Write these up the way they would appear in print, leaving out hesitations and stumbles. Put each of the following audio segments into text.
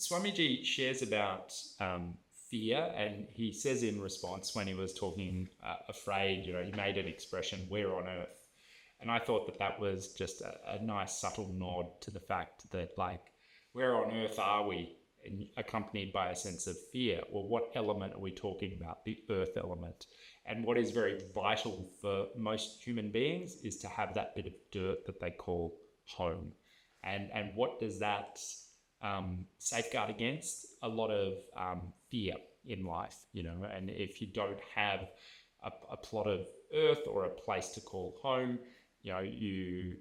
Swamiji shares about fear, and he says in response when he was talking afraid, he made an expression, "We're on earth." And I thought that was just a nice subtle nod to the fact that, like, where on earth are we? And accompanied by a sense of fear. Well, what element are we talking about? The earth element. And what is very vital for most human beings is to have that bit of dirt that they call home. And what does that safeguard against? A lot of fear in life, and if you don't have a plot of earth or a place to call home, you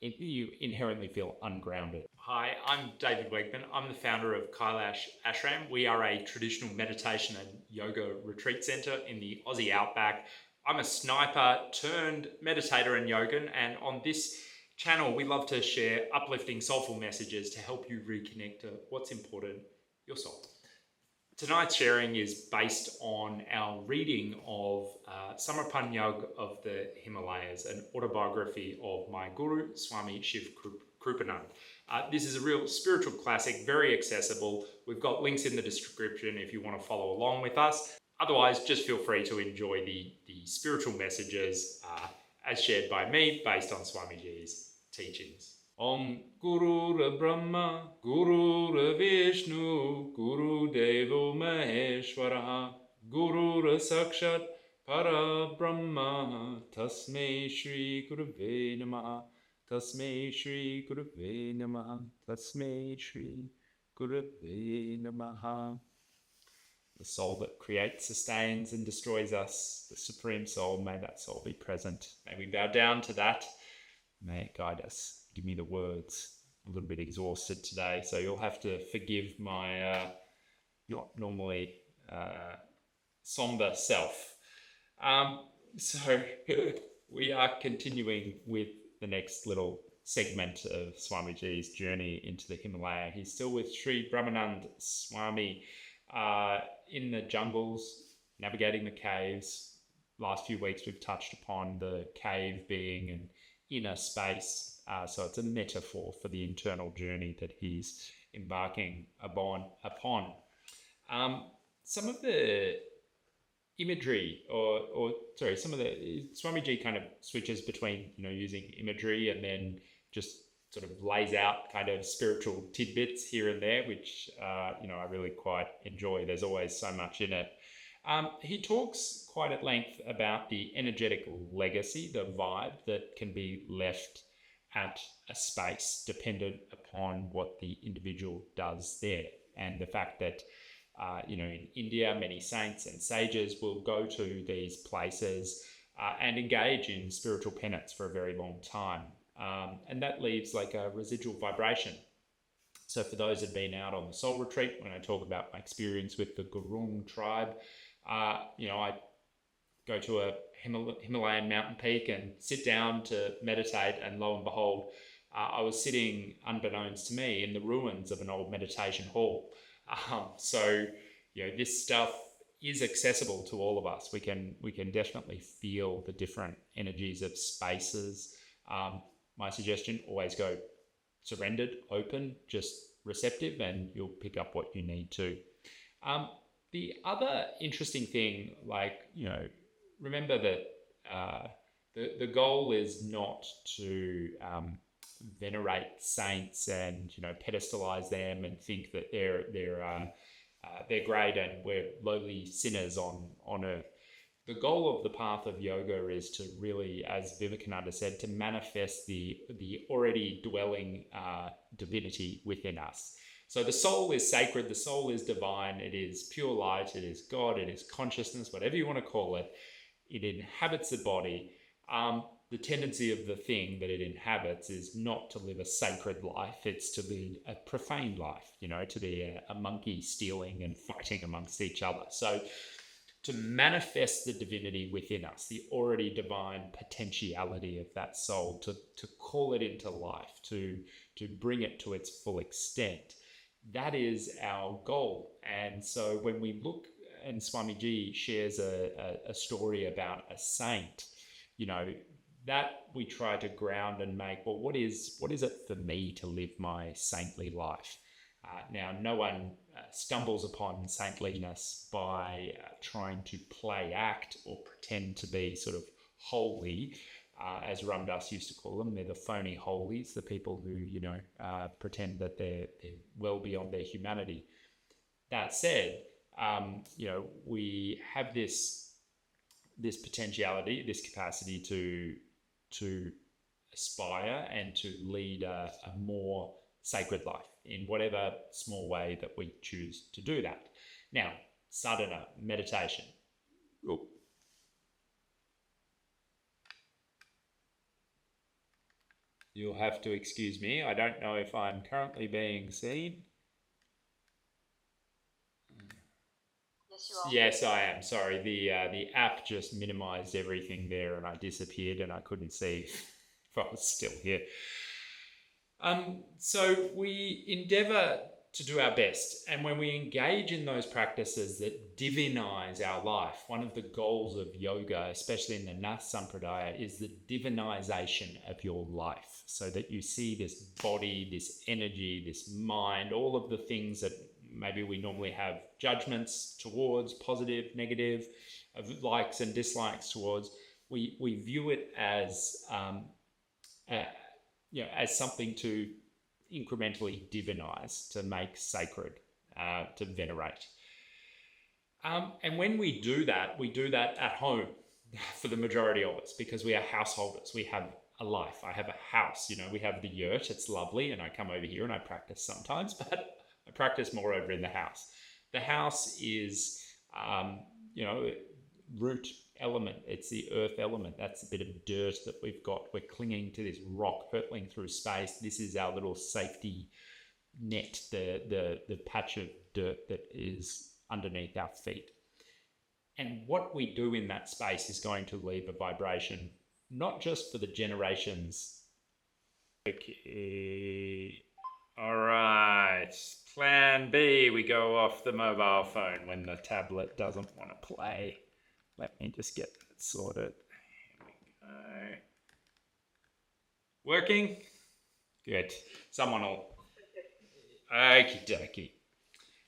inherently feel ungrounded. Hi, I'm David Wegman. I'm the founder of Kailash Ashram. We are a traditional meditation and yoga retreat centre in the Aussie outback. I'm a sniper turned meditator and yogin, and on this channel we love to share uplifting, soulful messages to help you reconnect to what's important, your soul. Tonight's sharing is based on our reading of Samarpan of the Himalayas, an autobiography of my guru, Swami Shivkrupanand. This is a real spiritual classic, very accessible. We've got links in the description if you want to follow along with us. Otherwise, just feel free to enjoy the spiritual messages as shared by me based on Swamiji's teachings. Om Guru Brahma, Guru Vishnu, Guru Devo Maheshwara, Guru Sakshat Para Brahma, Tasmai Shri Gurave Namaha, Tasmai Shri Gurave Namaha, Tasmai Shri Gurave Namaha. The soul that creates, sustains, and destroys us, the Supreme Soul, may that soul be present. May we bow down to that. May it guide us. Give me the words. A little bit exhausted today, so you'll have to forgive my not normally somber self. So we are continuing with the next little segment of Swamiji's journey into the Himalaya. He's still with Sri Brahmanand Swami in the jungles, navigating the caves. Last few weeks we've touched upon the cave being an inner space. So it's a metaphor for the internal journey that he's embarking upon. Some of the imagery, some of the Swamiji kind of switches between using imagery and then just sort of lays out kind of spiritual tidbits here and there, which I really quite enjoy. There's always so much in it. He talks quite at length about the energetic legacy, the vibe that can be left at a space dependent upon what the individual does there, and the fact that in India many saints and sages will go to these places and engage in spiritual penance for a very long time, and that leaves like a residual vibration. So for those that have been out on the soul retreat, when I talk about my experience with the Gurung tribe, I go to a Himalayan mountain peak and sit down to meditate, and lo and behold, I was sitting, unbeknownst to me, in the ruins of an old meditation hall. So this stuff is accessible to all of us. We can definitely feel the different energies of spaces. My suggestion: always go surrendered, open, just receptive, and you'll pick up what you need to. The other interesting thing, remember that the goal is not to venerate saints and pedestalize them and think that they're great and we're lowly sinners on earth. The goal of the path of yoga is to really, as Vivekananda said, to manifest the already dwelling divinity within us. So the soul is sacred, the soul is divine, it is pure light, it is God, it is consciousness, whatever you want to call it. It inhabits the body. The tendency of the thing that it inhabits is not to live a sacred life, it's to lead a profane life, to be a monkey stealing and fighting amongst each other. So to manifest the divinity within us, the already divine potentiality of that soul, to call it into life, to bring it to its full extent, that is our goal. And so when we look, and Swamiji shares a story about a saint, that we try to ground and make, well, what is it for me to live my saintly life? Now, no one stumbles upon saintliness by trying to play act or pretend to be sort of holy, as Ram Dass used to call them. They're the phony holies, the people who, pretend that they're well beyond their humanity. That said, we have this potentiality, this capacity to aspire and to lead a more sacred life in whatever small way that we choose to do that. Now, sadhana, meditation. Ooh. You'll have to excuse me. I don't know if I'm currently being seen. Yes, you are. Yes, I am. Sorry, the app just minimized everything there, and I disappeared, and I couldn't see if I was still here. So we endeavor to do our best, and when we engage in those practices that divinize our life, one of the goals of yoga, especially in the Nath Sampradaya, is the divinization of your life, so that you see this body, this energy, this mind, all of the things that maybe we normally have judgments towards, positive, negative, of likes and dislikes towards. We view it as as something to incrementally divinize, to make sacred, to venerate. And when we do that at home for the majority of us, because we are householders. We have a life. I have a house. We have the yurt. It's lovely, and I come over here and I practice sometimes, but I practice more over in the house. The house is, root element. It's the earth element. That's a bit of dirt that we've got. We're clinging to this rock, hurtling through space. This is our little safety net, the patch of dirt that is underneath our feet. And what we do in that space is going to leave a vibration, not just for the generations. Okay. All right. Plan B, we go off the mobile phone when the tablet doesn't want to play. Let me just get that sorted. Here we go. Working? Good. Someone will... Okie dokie.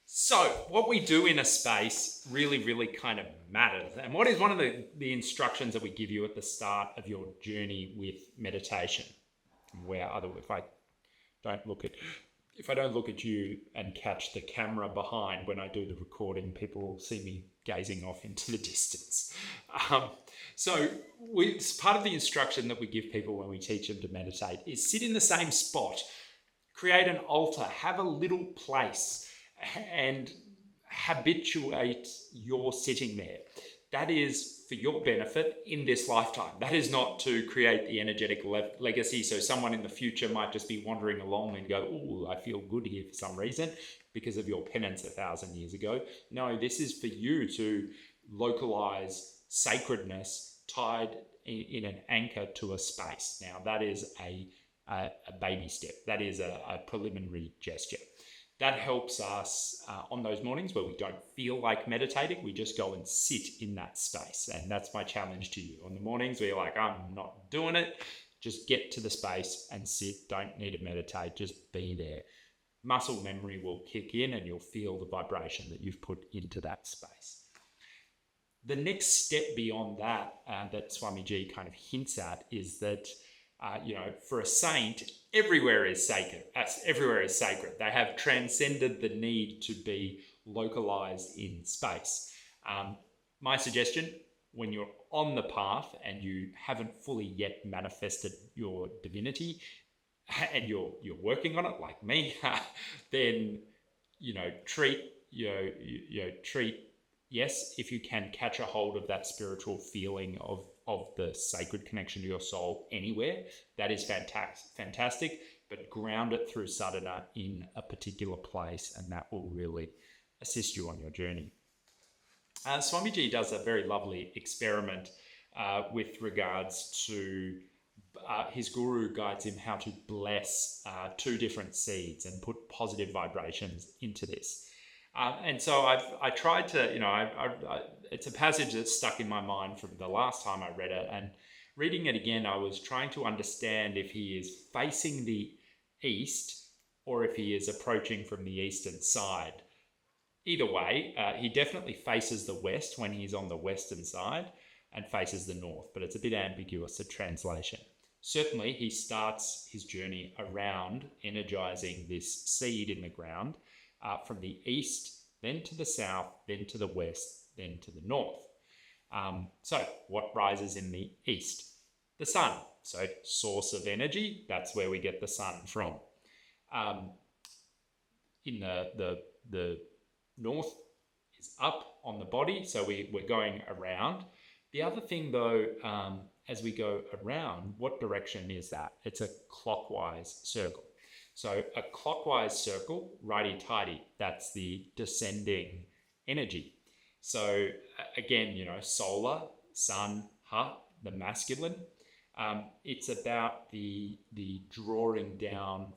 So, what we do in a space really, really kind of matters. And what is one of the instructions that we give you at the start of your journey with meditation? If I don't look at you and catch the camera behind when I do the recording, people will see me gazing off into the distance. So part of the instruction that we give people when we teach them to meditate is sit in the same spot, create an altar, have a little place, and habituate your sitting there. That is for your benefit in this lifetime. That is not to create the energetic legacy. So someone in the future might just be wandering along and go, "Ooh, I feel good here for some reason because of your penance 1,000 years ago." No, this is for you to localize sacredness tied in an anchor to a space. Now, that is a baby step. That is a preliminary gesture. That helps us on those mornings where we don't feel like meditating. We just go and sit in that space. And that's my challenge to you. On the mornings where you're like, I'm not doing it, just get to the space and sit. Don't need to meditate. Just be there. Muscle memory will kick in and you'll feel the vibration that you've put into that space. The next step beyond that, that Swamiji kind of hints at, is that for a saint, everywhere is sacred. Everywhere is sacred. They have transcended the need to be localized in space. My suggestion, when you're on the path and you haven't fully yet manifested your divinity, and you're working on it like me, then treat. Yes, if you can catch a hold of that spiritual feeling of the sacred connection to your soul anywhere, that is fantastic, but ground it through sadhana in a particular place, and that will really assist you on your journey. Swamiji does a very lovely experiment with regards to his guru guides him how to bless 2 different seeds and put positive vibrations into this. And so I tried to, it's a passage that's stuck in my mind from the last time I read it, and reading it again, I was trying to understand if he is facing the east or if he is approaching from the eastern side. Either way, he definitely faces the west when he's on the western side and faces the north, but it's a bit ambiguous, a translation. Certainly, he starts his journey around energizing this seed in the ground from the east, then to the south, then to the west, then to the north. So what rises in the east? The sun. So source of energy, that's where we get the sun from. In the north is up on the body, so we're going around. The other thing though, as we go around, what direction is that? It's a clockwise circle. So a clockwise circle, righty-tighty, that's the descending energy. So again, solar, sun, ha, the masculine. It's about the drawing down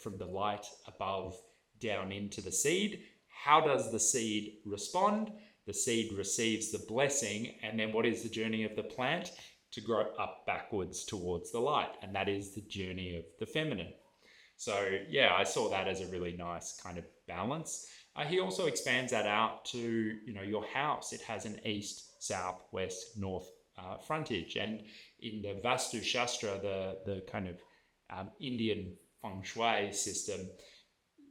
from the light above down into the seed. How does the seed respond? The seed receives the blessing, and then what is the journey of the plant? To grow up backwards towards the light, and that is the journey of the feminine. So yeah, I saw that as a really nice kind of balance. He also expands that out to your house. It has an east, south, west, north frontage, and in the Vastu Shastra, the kind of Indian feng shui system,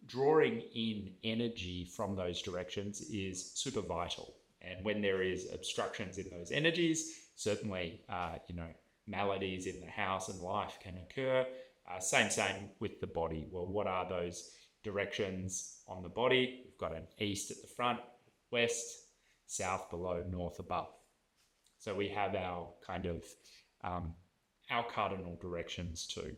drawing in energy from those directions is super vital. And when there is obstructions in those energies, certainly, maladies in the house and life can occur. Same with the body. Well, what are those directions on the body? We've got an east at the front, west, south below, north above. So we have our kind of, our cardinal directions too.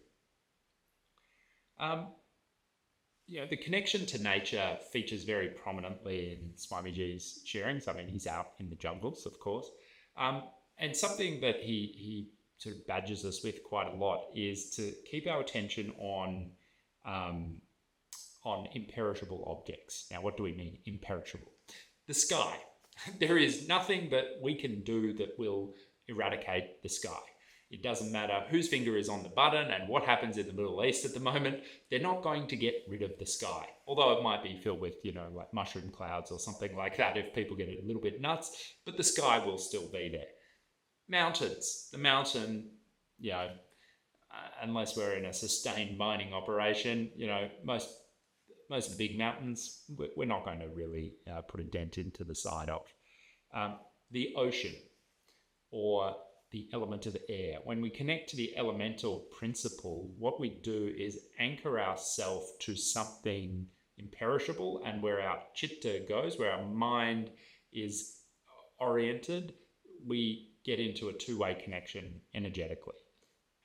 The connection to nature features very prominently in Swamiji's sharings. I mean, he's out in the jungles, of course. And something that he sort of badgers us with quite a lot is to keep our attention on imperishable objects. Now, what do we mean imperishable? The sky. There is nothing that we can do that will eradicate the sky. It doesn't matter whose finger is on the button and what happens in the Middle East at the moment. They're not going to get rid of the sky. Although it might be filled with, like mushroom clouds or something like that if people get a little bit nuts, but the sky will still be there. Mountains. The mountain, unless we're in a sustained mining operation, most of the big mountains, we're not going to really put a dent into the side of. The ocean, or the element of air. When we connect to the elemental principle, what we do is anchor ourselves to something imperishable, and where our chitta goes, where our mind is oriented, we get into a two-way connection energetically.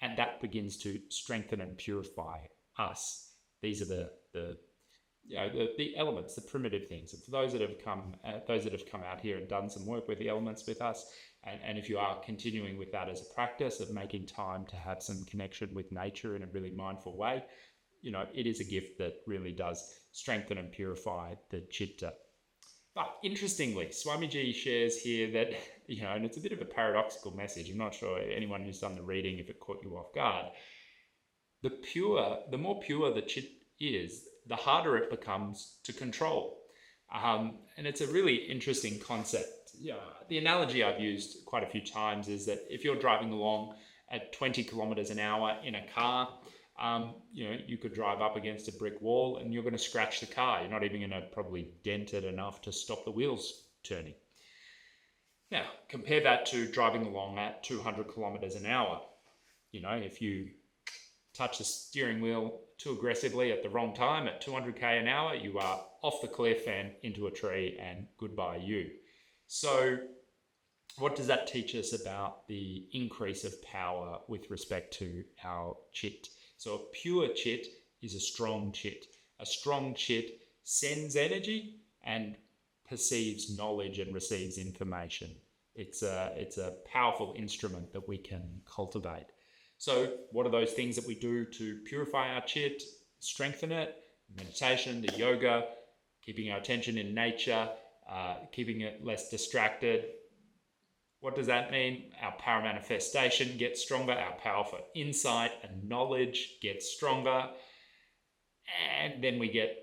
And that begins to strengthen and purify us. These are the elements, the primitive things. And for those that have come out here and done some work with the elements with us, and if you are continuing with that as a practice of making time to have some connection with nature in a really mindful way, it is a gift that really does strengthen and purify the chitta. But interestingly, Swamiji shares here that, and it's a bit of a paradoxical message. I'm not sure anyone who's done the reading, if it caught you off guard. The more pure the chitta is, the harder it becomes to control. And it's a really interesting concept. The analogy I've used quite a few times is that if you're driving along at 20 kilometers an hour in a car, you could drive up against a brick wall and you're going to scratch the car. You're not even going to probably dent it enough to stop the wheels turning. Now, compare that to driving along at 200 kilometers an hour. If you touch the steering wheel too aggressively at the wrong time at 200k an hour, you are off the cliff and into a tree, and goodbye you. So what does that teach us about the increase of power with respect to our chit? So a pure chit is a strong chit. A strong chit sends energy and perceives knowledge and receives information. It's a powerful instrument that we can cultivate. So what are those things that we do to purify our chit, strengthen it? Meditation, the yoga, keeping our attention in nature, keeping it less distracted. What does that mean? Our power manifestation gets stronger. Our power for insight and knowledge gets stronger. And then we get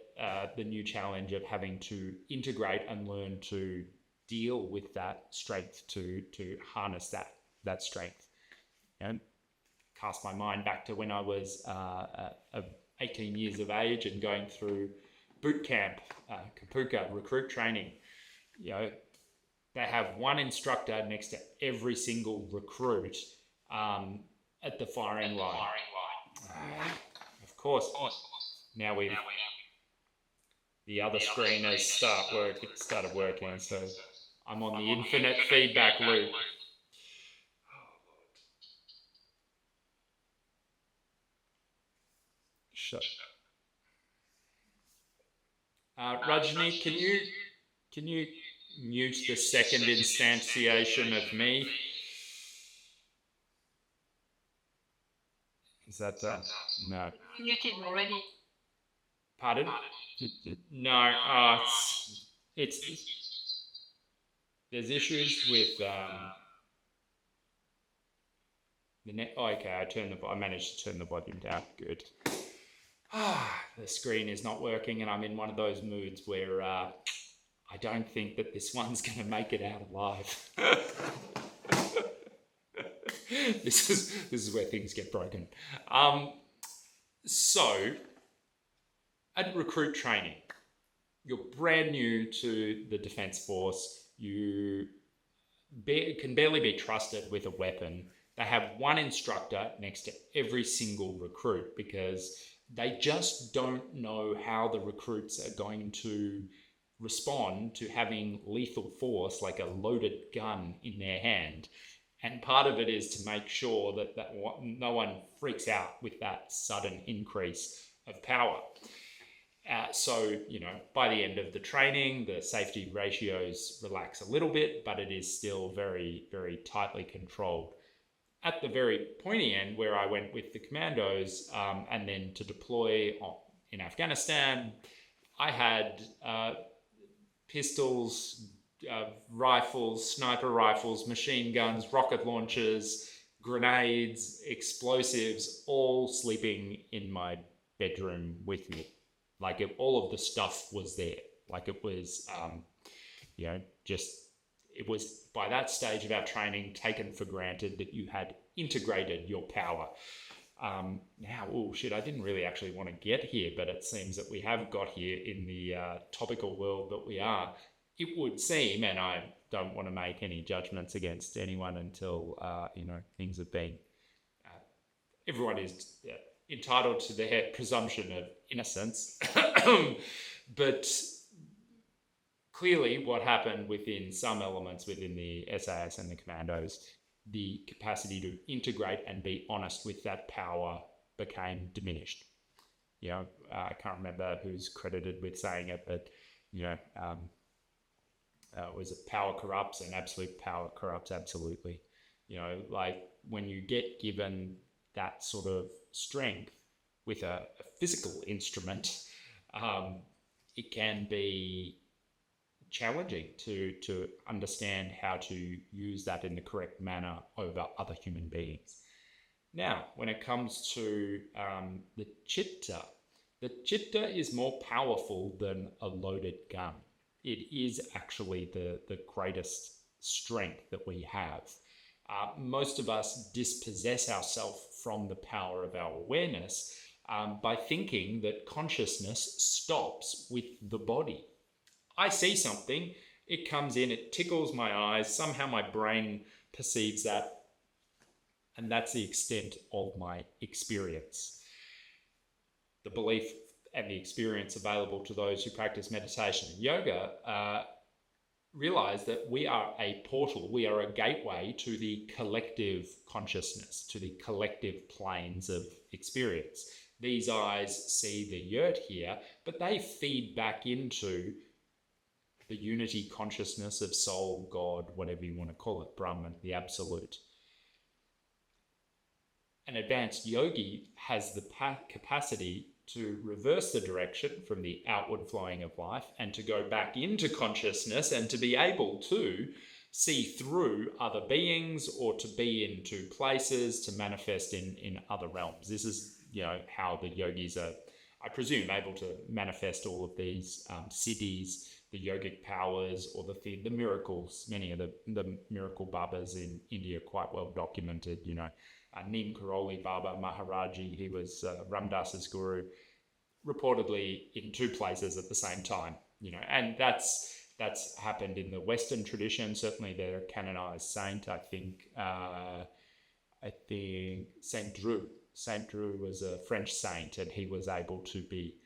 the new challenge of having to integrate and learn to deal with that strength, to harness that strength. And cast my mind back to when I was 18 years of age and going through boot camp, Kapuka, recruit training. They have one instructor next to every single recruit at the firing line. Of course. Now the other screen has started working, so I'm on the infinite feedback loop. Shut. Rajni, can you mute the second instantiation of me? Is that no? Muted already. Pardon? No. It's there's issues with the net. Oh, okay, I managed to turn the volume down. Good. The screen is not working, and I'm in one of those moods where I don't think that this one's going to make it out alive. This is where things get broken. So, at recruit training, you're brand new to the Defence Force. You can barely be trusted with a weapon. They have one instructor next to every single recruit because they just don't know how the recruits are going to respond to having lethal force like a loaded gun in their hand. And part of it is to make sure that no one freaks out with that sudden increase of power. So, by the end of the training, the safety ratios relax a little bit, but it is still very, very tightly controlled. At the very pointy end, where I went with the commandos and then to deploy in Afghanistan, I had pistols, rifles, sniper rifles, machine guns, rocket launchers, grenades, explosives, all sleeping in my bedroom with me. Like all of the stuff was there. Like it was, it was by that stage of our training taken for granted that you had integrated your power. Now, I didn't really actually want to get here, but it seems that we have got here in the topical world that we are. It would seem, and I don't want to make any judgments against anyone until, things have been... everyone is entitled to their presumption of innocence. But clearly what happened within some elements within the SAS and the commandos, the capacity to integrate and be honest with that power became diminished. I can't remember who's credited with saying it, but, was it power corrupts and absolute power corrupts absolutely. Like when you get given that sort of strength with a physical instrument, it can be challenging to understand how to use that in the correct manner over other human beings. Now, when it comes to the chitta is more powerful than a loaded gun. It is actually the greatest strength that we have. Most of us dispossess ourselves from the power of our awareness by thinking that consciousness stops with the body. I see something, it comes in, it tickles my eyes, somehow my brain perceives that, and that's the extent of my experience. The belief and the experience available to those who practice meditation and yoga realize that we are a portal, we are a gateway to the collective consciousness, to the collective planes of experience. These eyes see the yurt here, but they feed back into the unity consciousness of soul, God, whatever you want to call it, Brahman, the absolute. An advanced yogi has the capacity to reverse the direction from the outward flowing of life and to go back into consciousness and to be able to see through other beings or to be into places, to manifest in other realms. This is, how the yogis are I presume, able to manifest all of these siddhis, the yogic powers, or the miracles. Many of the miracle babas in India are quite well documented. Neem Karoli Baba Maharaji, he was Ramdas's guru, reportedly in two places at the same time. And that's happened in the Western tradition. Certainly, they're a canonized saint. I think Saint Drew. Saint Drew was a French saint, and he was able to be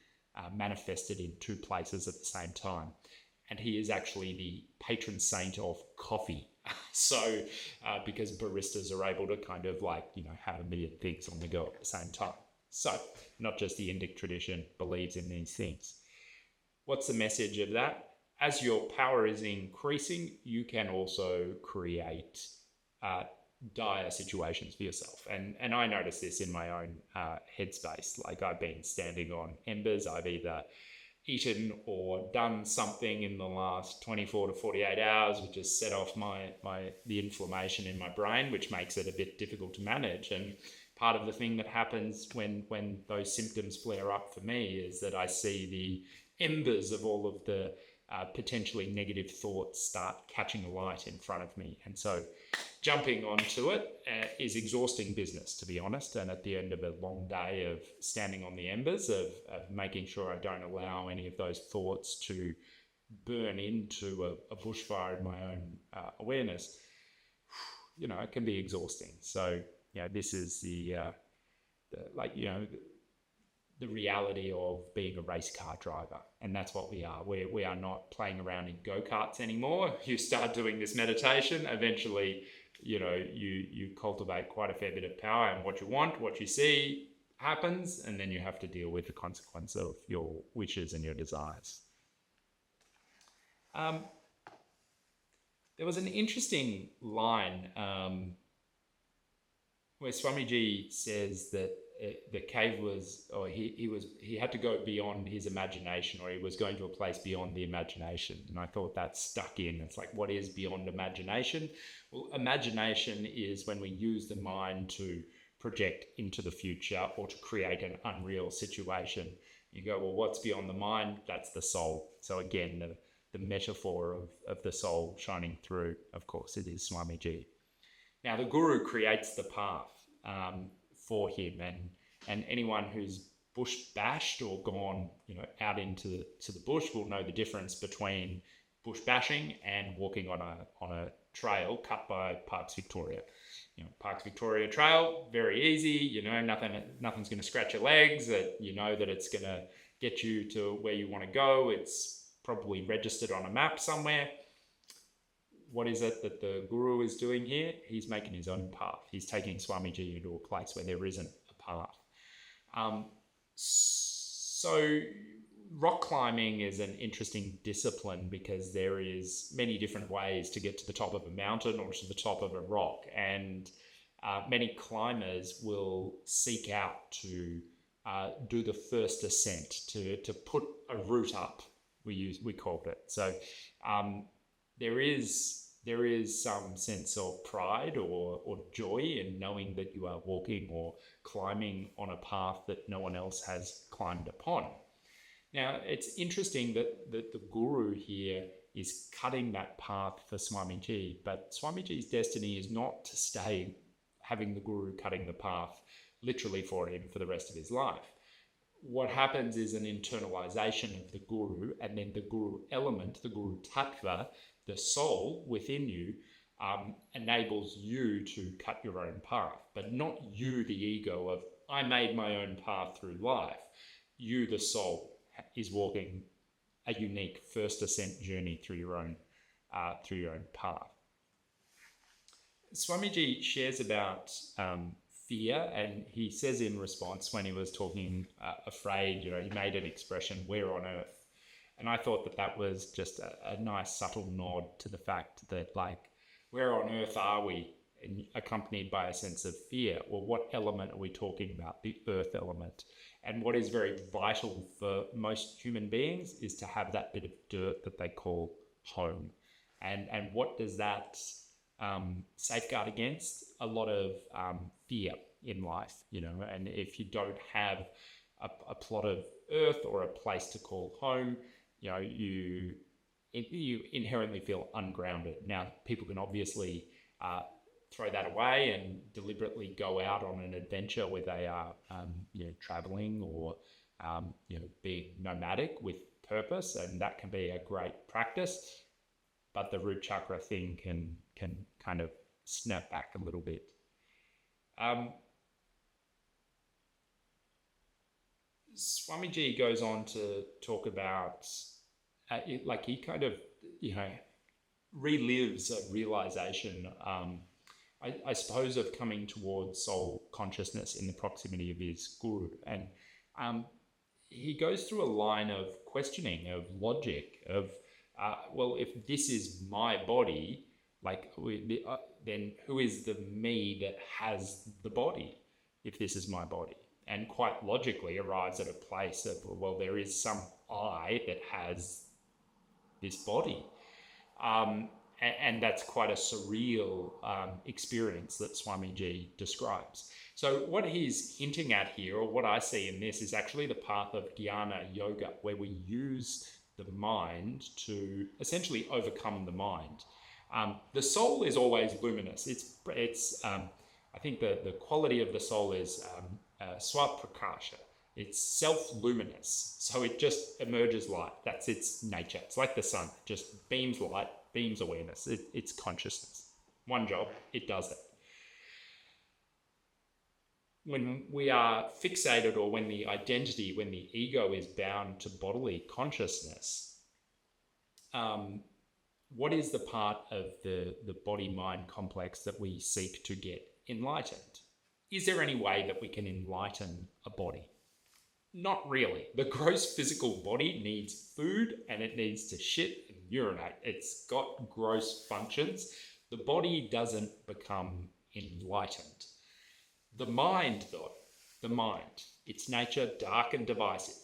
manifested in two places at the same time. And he is actually the patron saint of coffee. So, because baristas are able to kind of have a million things on the go at the same time. So, not just the Indic tradition believes in these things. What's the message of that? As your power is increasing, you can also create dire situations for yourself. And I notice this in my own headspace. Like, I've been standing on embers. I've either eaten or done something in the last 24 to 48 hours which has set off the inflammation in my brain, which makes it a bit difficult to manage. And part of the thing that happens when those symptoms flare up for me is that I see the embers of all of the potentially negative thoughts start catching light in front of me. And so jumping onto it is exhausting business, to be honest. And at the end of a long day of standing on the embers, of making sure I don't allow any of those thoughts to burn into a bushfire in my own awareness, it can be exhausting. So, this is the reality of being a race car driver. And that's what we are. We are not playing around in go-karts anymore. You start doing this meditation, eventually, you cultivate quite a fair bit of power, and what you want, what you see happens, and then you have to deal with the consequence of your wishes and your desires. There was an interesting line where Swamiji says that the cave was, or he had to go beyond his imagination, or he was going to a place beyond the imagination. And I thought that stuck in. It's like, what is beyond imagination? Well, imagination is when we use the mind to project into the future or to create an unreal situation. You go, well, what's beyond the mind? That's the soul. So again, the metaphor of the soul shining through, of course, it is Swamiji. Now, the guru creates the path for him, and anyone who's bush bashed or gone out into the bush will know the difference between bush bashing and walking on a trail cut by Parks Victoria. Parks Victoria Trail, very easy. Nothing's going to scratch your legs. That that it's going to get you to where you want to go. It's probably registered on a map somewhere. What is it that the guru is doing here? He's making his own path. He's taking Swamiji into a place where there isn't a path. So rock climbing is an interesting discipline because there is many different ways to get to the top of a mountain or to the top of a rock. And many climbers will seek out to do the first ascent, to put a route up, we called it. So there is some sense of pride or joy in knowing that you are walking or climbing on a path that no one else has climbed upon. Now, it's interesting that the guru here is cutting that path for Swamiji, but Swamiji's destiny is not to stay having the guru cutting the path literally for him for the rest of his life. What happens is an internalization of the guru, and then the guru element, the guru tattva, the soul within you, enables you to cut your own path, but not you, the ego of, I made my own path through life. You, the soul, is walking a unique first ascent journey through your own path. Swamiji shares about fear, and he says in response, when he was talking afraid, he made an expression, "Where on earth?" And I thought that was just a nice subtle nod to the fact that, where on earth are we? And accompanied by a sense of fear. Well, what element are we talking about? The earth element. And what is very vital for most human beings is to have that bit of dirt that they call home. And what does that safeguard against? A lot of fear in life, and if you don't have a plot of earth or a place to call home, you inherently feel ungrounded. Now, people can obviously throw that away and deliberately go out on an adventure where they are, traveling or, being nomadic with purpose, and that can be a great practice. But the root chakra thing can kind of snap back a little bit. Swamiji goes on to talk about, he kind of, relives a realization, I suppose, of coming towards soul consciousness in the proximity of his guru. And he goes through a line of questioning, of logic, of, well, if this is my body, then who is the me that has the body, if this is my body? And quite logically arrives at a place of, well, there is some I that has this body. And that's quite a surreal experience that Swamiji describes. So what he's hinting at here, or what I see in this, is actually the path of Jnana Yoga, where we use the mind to essentially overcome the mind. The soul is always luminous. It's I think the quality of the soul is swaprakasha. It's self-luminous, so it just emerges light. That's its nature. It's like the sun, just beams light, beams awareness. It's consciousness. One job, it does it. When we are fixated, or when the ego is bound to bodily consciousness, what is the part of the body-mind complex that we seek to get enlightened? Is there any way that we can enlighten a body? Not really. The gross physical body needs food, and it needs to shit and urinate. It's got gross functions. The body doesn't become enlightened. The mind, though, its nature, dark and divisive.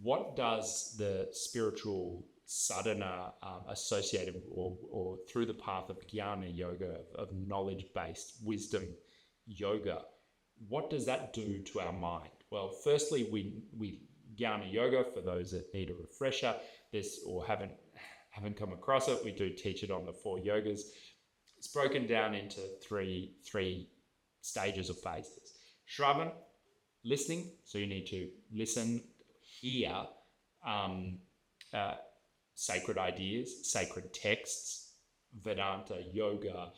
What does the spiritual sadhana associated or through the path of jnana yoga, of knowledge-based wisdom yoga, what does that do to our mind? Well, firstly, we jnana yoga, for those that need a refresher, or haven't come across it, we do teach it on the 4 yogas. It's broken down into three stages of phases. Shravan, listening. So you need to listen, hear sacred ideas, sacred texts, Vedanta, yoga,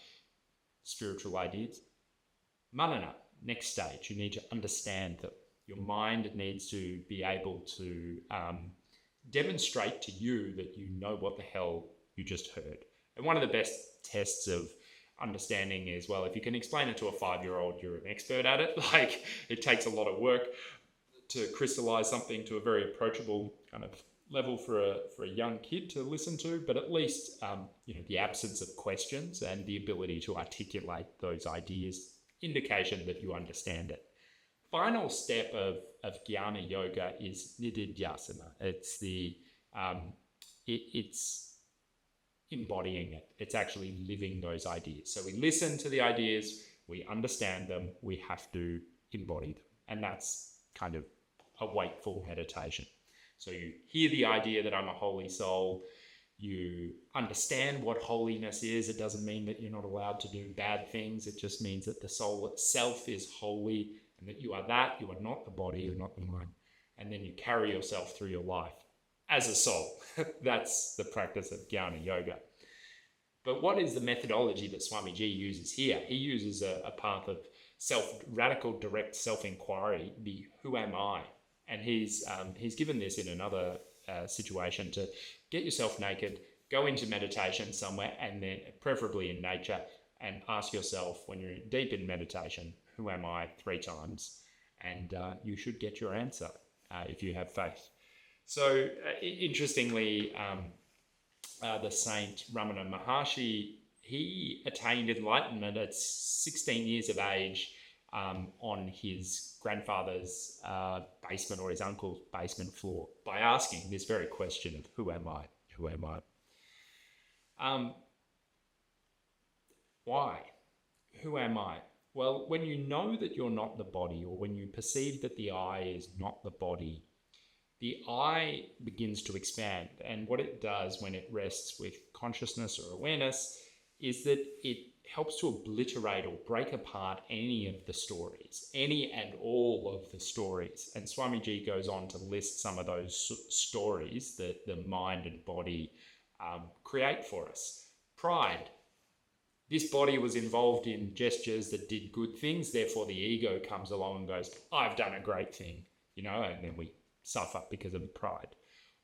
spiritual ideas. Manana, next stage. You need to understand that your mind needs to be able to demonstrate to you that you know what the hell you just heard. And one of the best tests of understanding is, well, if you can explain it to a 5-year-old, you're an expert at it. Like, it takes a lot of work to crystallize something to a very approachable kind of level for a young kid to listen to, but at least the absence of questions and the ability to articulate those ideas, indication that you understand it. Final step of jnana yoga is nididhyasana. It's it's embodying it. It's actually living those ideas. So we listen to the ideas, we understand them, we have to embody them. And that's kind of a wakeful meditation. So you hear the idea that I'm a holy soul, you understand what holiness is. It doesn't mean that you're not allowed to do bad things. It just means that the soul itself is holy, and that you are not the body, you're not the mind. And then you carry yourself through your life as a soul. That's the practice of jnana yoga. But what is the methodology that Swamiji uses here? He uses a path of radical direct self-inquiry, the who am I? And he's given this in another situation, to get yourself naked, go into meditation somewhere, and then preferably in nature, and ask yourself, when you're deep in meditation, who am I, 3 times? And you should get your answer if you have faith. So interestingly, the saint Ramana Maharshi, he attained enlightenment at 16 years of age on his grandfather's basement, or his uncle's basement floor, by asking this very question of who am I? Who am I? Why? Who am I? Well, when you know that you're not the body, or when you perceive that the I is not the body, the I begins to expand. And what it does when it rests with consciousness or awareness is that it helps to obliterate or break apart any of the stories, any and all of the stories. And Swamiji goes on to list some of those stories that the mind and body create for us. Pride. This body was involved in gestures that did good things, therefore the ego comes along and goes, I've done a great thing, and then we suffer because of the pride.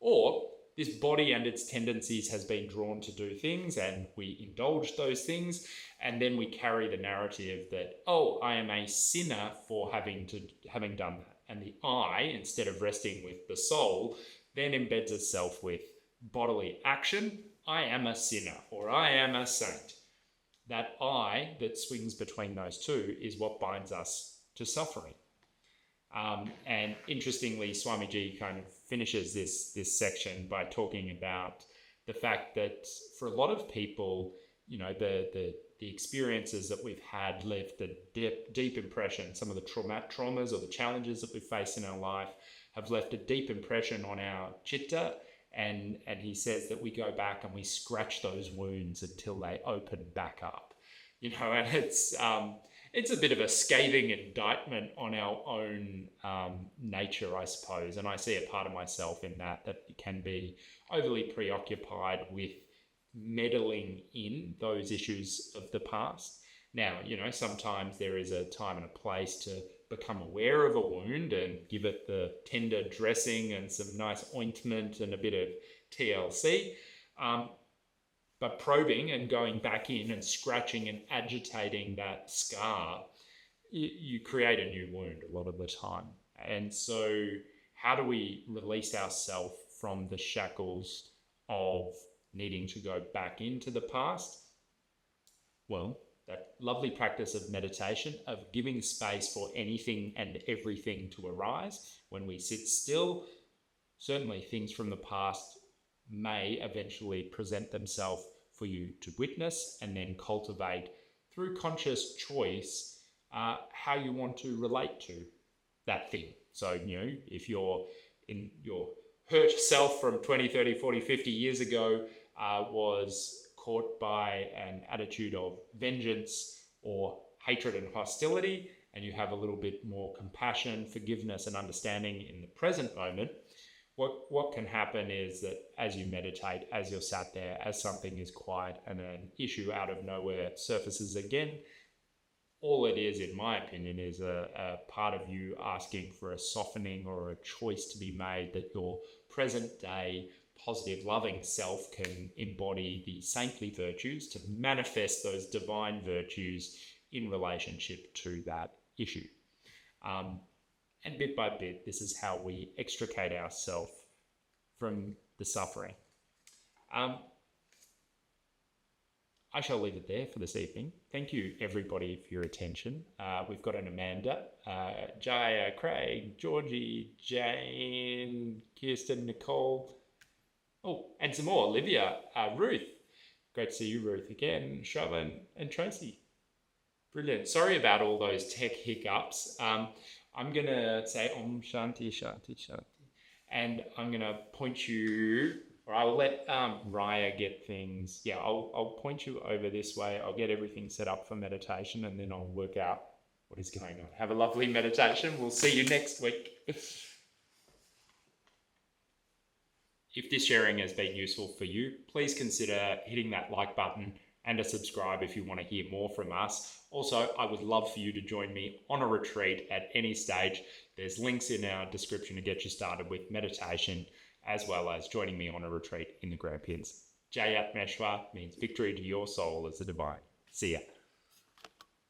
Or this body and its tendencies has been drawn to do things and we indulge those things, and then we carry the narrative that, I am a sinner for having done that. And the I, instead of resting with the soul, then embeds itself with bodily action. I am a sinner or I am a saint. That I that swings between those two is what binds us to suffering. And interestingly, Swamiji kind of finishes this section by talking about the fact that for a lot of people, the experiences that we've had left a deep impression. Some of the traumas or the challenges that we face in our life have left a deep impression on our chitta. And he says that we go back and we scratch those wounds until they open back up, and it's a bit of a scathing indictment on our own nature, I suppose. And I see a part of myself in that can be overly preoccupied with meddling in those issues of the past. Now, sometimes there is a time and a place to become aware of a wound and give it the tender dressing and some nice ointment and a bit of TLC. But probing and going back in and scratching and agitating that scar, you create a new wound a lot of the time. And so how do we release ourselves from the shackles of needing to go back into the past? Well, that lovely practice of meditation, of giving space for anything and everything to arise. When we sit still, certainly things from the past may eventually present themselves for you to witness and then cultivate through conscious choice how you want to relate to that thing. So, if you're in your hurt self from 20, 30, 40, 50 years ago was caught by an attitude of vengeance or hatred and hostility, and you have a little bit more compassion, forgiveness, and understanding in the present moment, what can happen is that as you meditate, as you're sat there, as something is quiet and an issue out of nowhere surfaces again, all it is, in my opinion, is a part of you asking for a softening or a choice to be made that your present day positive, loving self can embody the saintly virtues to manifest those divine virtues in relationship to that issue. And bit by bit, this is how we extricate ourselves from the suffering. I shall leave it there for this evening. Thank you, everybody, for your attention. We've got an Amanda, Jaya, Craig, Georgie, Jane, Kirsten, Nicole. Oh, and some more. Olivia, Ruth. Great to see you, Ruth, again. Shravan and Tracy. Brilliant. Sorry about all those tech hiccups. I'm going to say Om Shanti, Shanti, Shanti. And I'm going to point you, or I'll let Raya get things. Yeah, I'll point you over this way. I'll get everything set up for meditation, and then I'll work out what is going on. Have a lovely meditation. We'll see you next week. If this sharing has been useful for you, please consider hitting that like button and a subscribe if you want to hear more from us. Also, I would love for you to join me on a retreat at any stage. There's links in our description to get you started with meditation, as well as joining me on a retreat in the Grampians. Jayat Meshwa means victory to your soul as the divine. See ya.